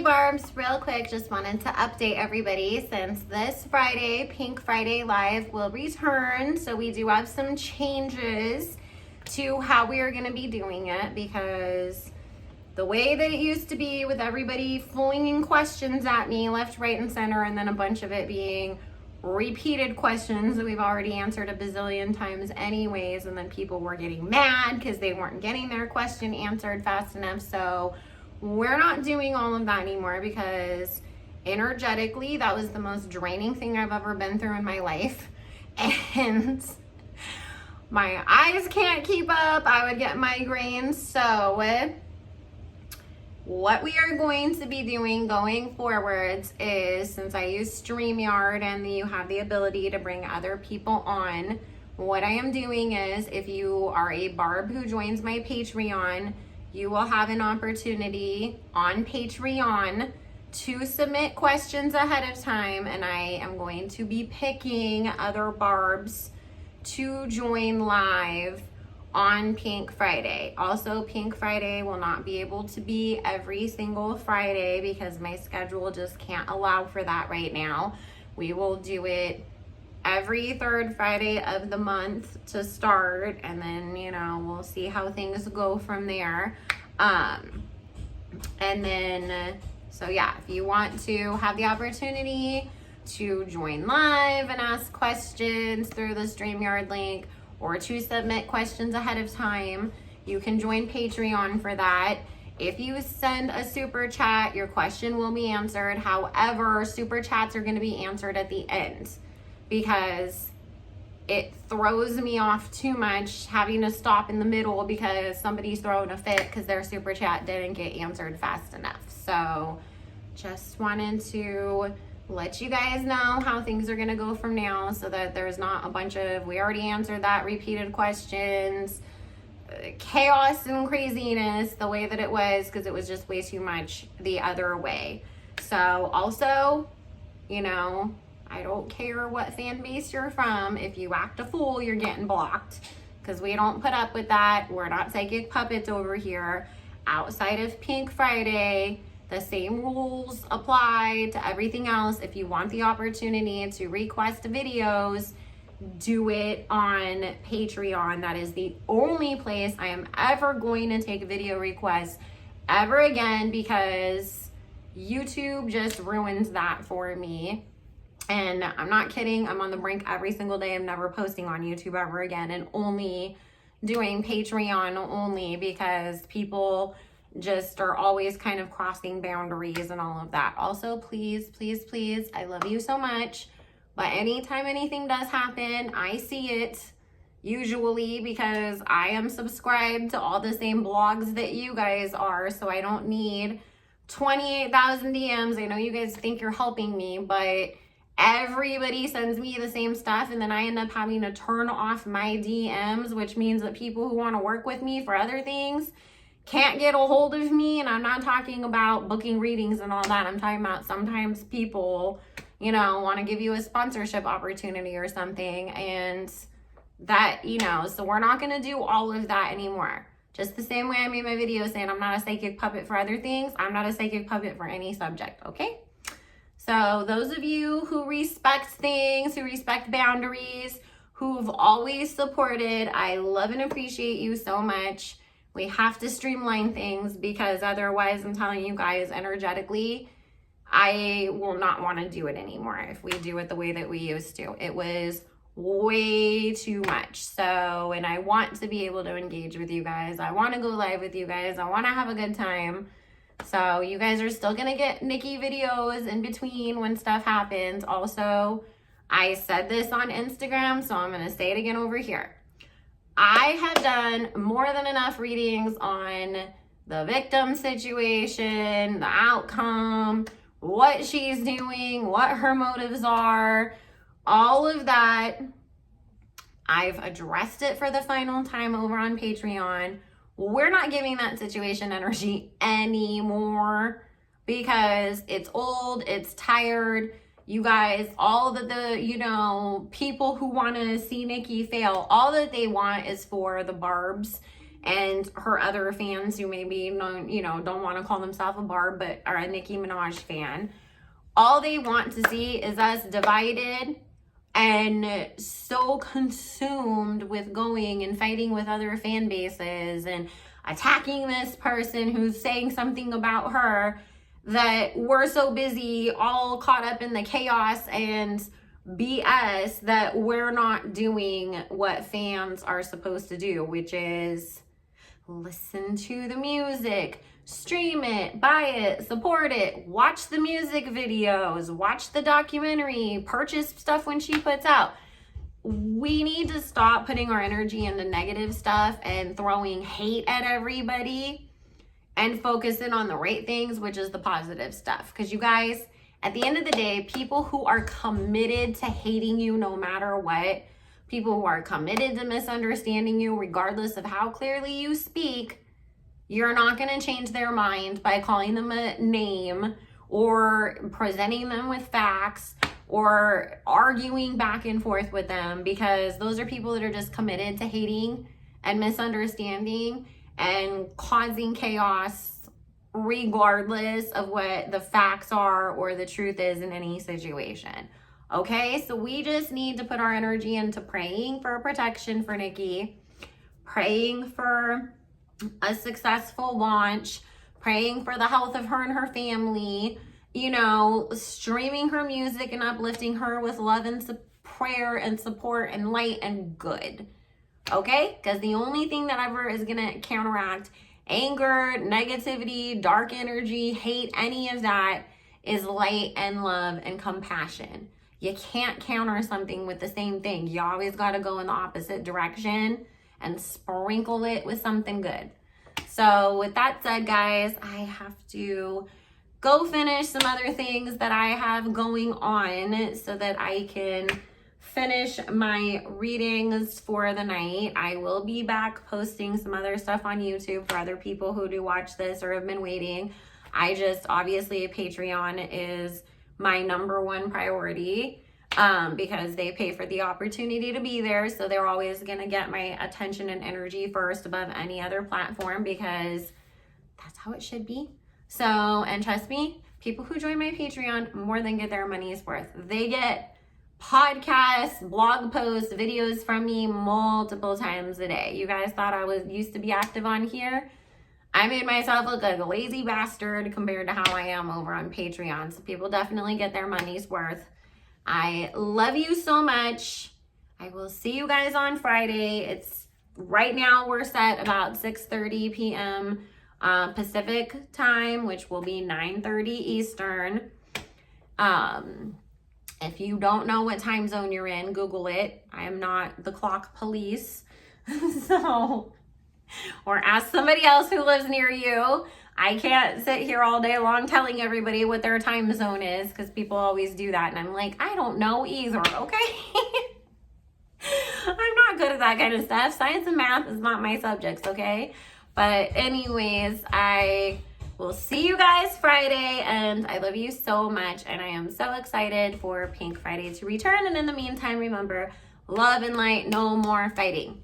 Barbz, real quick, just wanted to update everybody since this Friday, Pink Friday Live will return. So we do have some changes to how we are going to be doing it, because the way that it used to be with everybody flinging questions at me left, right, and center, and then a bunch of it being repeated questions that we've already answered a bazillion times anyways, and then people were getting mad because they weren't getting their question answered fast enough. So we're not doing all of that anymore, because energetically that was the most draining thing I've ever been through in my life, and my eyes can't keep up. I would get migraines. So what we are going to be doing going forwards is, since I use StreamYard and you have the ability to bring other people on, what I am doing is, if you are a Barb who joins my Patreon, you will have an opportunity on Patreon to submit questions ahead of time, and I am going to be picking other Barbs to join live on Pink Friday. Also, Pink Friday will not be able to be every single Friday because my schedule just can't allow for that right now. We will do it every third Friday of the month to start, and then, you know, we'll see how things go from there. And then, so yeah, if you want to have the opportunity to join live and ask questions through the StreamYard link, or to submit questions ahead of time, you can join Patreon for that. If you send a super chat, your question will be answered. However, super chats are going to be answered at the end, because it throws me off too much having to stop in the middle because somebody's throwing a fit because their super chat didn't get answered fast enough. So just wanted to let you guys know how things are going to go from now, so that there's not a bunch of we already answered that repeated questions, chaos and craziness the way that it was, because it was just way too much the other way. So also, you know, I don't care what fan base you're from. If you act a fool, you're getting blocked, because we don't put up with that. We're not psychic puppets over here. Outside of Pink Friday, the same rules apply to everything else. If you want the opportunity to request videos, do it on Patreon. That is the only place I am ever going to take video requests ever again, because YouTube just ruins that for me. And I'm not kidding. I'm on the brink every single day of never posting on YouTube ever again, and only doing Patreon only, because people just are always kind of crossing boundaries and all of that. Also, please, please, please, I love you so much, but anytime anything does happen, I see it usually, because I am subscribed to all the same blogs that you guys are, so I don't need 28,000 DMs. I know you guys think you're helping me, but everybody sends me the same stuff, and then I end up having to turn off my DMs, which means that people who want to work with me for other things can't get a hold of me. And I'm not talking about booking readings and all that. I'm talking about sometimes people, you know, want to give you a sponsorship opportunity or something, and that, you know, so we're not going to do all of that anymore. Just the same way I made my video saying I'm not a psychic puppet for other things, I'm not a psychic puppet for any subject, okay? So those of you who respect things, who respect boundaries, who've always supported, I love and appreciate you so much. We have to streamline things, because otherwise, I'm telling you guys, energetically, I will not want to do it anymore if we do it the way that we used to. It was way too much. So, and I want to be able to engage with you guys. I want to go live with you guys. I want to have a good time. So you guys are still going to get Nicki videos in between when stuff happens. Also, I said this on Instagram, so I'm going to say it again over here. I have done more than enough readings on the victim situation, the outcome, what she's doing, what her motives are, all of that. I've addressed it for the final time over on Patreon. We're not giving that situation energy anymore, because it's old, it's tired. You guys, all the you know, people who want to see Nicki fail, all that they want is for the Barbz and her other fans who maybe don't want to call themselves a Barb but are a Nicki Minaj fan. All they want to see is us divided and so consumed with going and fighting with other fan bases and attacking this person who's saying something about her, that we're so busy all caught up in the chaos and BS that we're not doing what fans are supposed to do, which is listen to the music, stream it, buy it, support it, watch the music videos, watch the documentary, purchase stuff when she puts out. We need to stop putting our energy into negative stuff and throwing hate at everybody and focusing on the right things, which is the positive stuff. Because you guys, at the end of the day, people who are committed to hating you no matter what, people who are committed to misunderstanding you regardless of how clearly you speak, you're not going to change their mind by calling them a name or presenting them with facts or arguing back and forth with them, because those are people that are just committed to hating and misunderstanding and causing chaos regardless of what the facts are or the truth is in any situation. Okay, so we just need to put our energy into praying for protection for Nicki, praying for a successful launch, praying for the health of her and her family, streaming her music and uplifting her with love and prayer and support and light and good. Okay, because the only thing that ever is going to counteract anger, negativity, dark energy, hate, any of that is light and love and compassion. You can't counter something with the same thing. You always got to go in the opposite direction and sprinkle it with something good. So with that said, guys, I have to go finish some other things that I have going on so that I can finish my readings for the night. I will be back posting some other stuff on YouTube for other people who do watch this or have been waiting. Obviously Patreon is my #1 priority because they pay for the opportunity to be there. So they're always going to get my attention and energy first above any other platform, because that's how it should be. So, and trust me, people who join my Patreon more than get their money's worth. They get podcasts, blog posts, videos from me multiple times a day. You guys thought I used to be active on here? I made myself look like a lazy bastard compared to how I am over on Patreon. So people definitely get their money's worth. I love you so much. I will see you guys on Friday. Right now we're set about 6:30 p.m. Pacific time, which will be 9:30 Eastern. If you don't know what time zone you're in, Google it. I am not the clock police. Or ask somebody else who lives near you. I can't sit here all day long telling everybody what their time zone is, because people always do that. And I'm like, I don't know either, okay? I'm not good at that kind of stuff. Science and math is not my subjects, okay? But anyways, I will see you guys Friday, and I love you so much, and I am so excited for Pink Friday to return. And in the meantime, remember, love and light, no more fighting.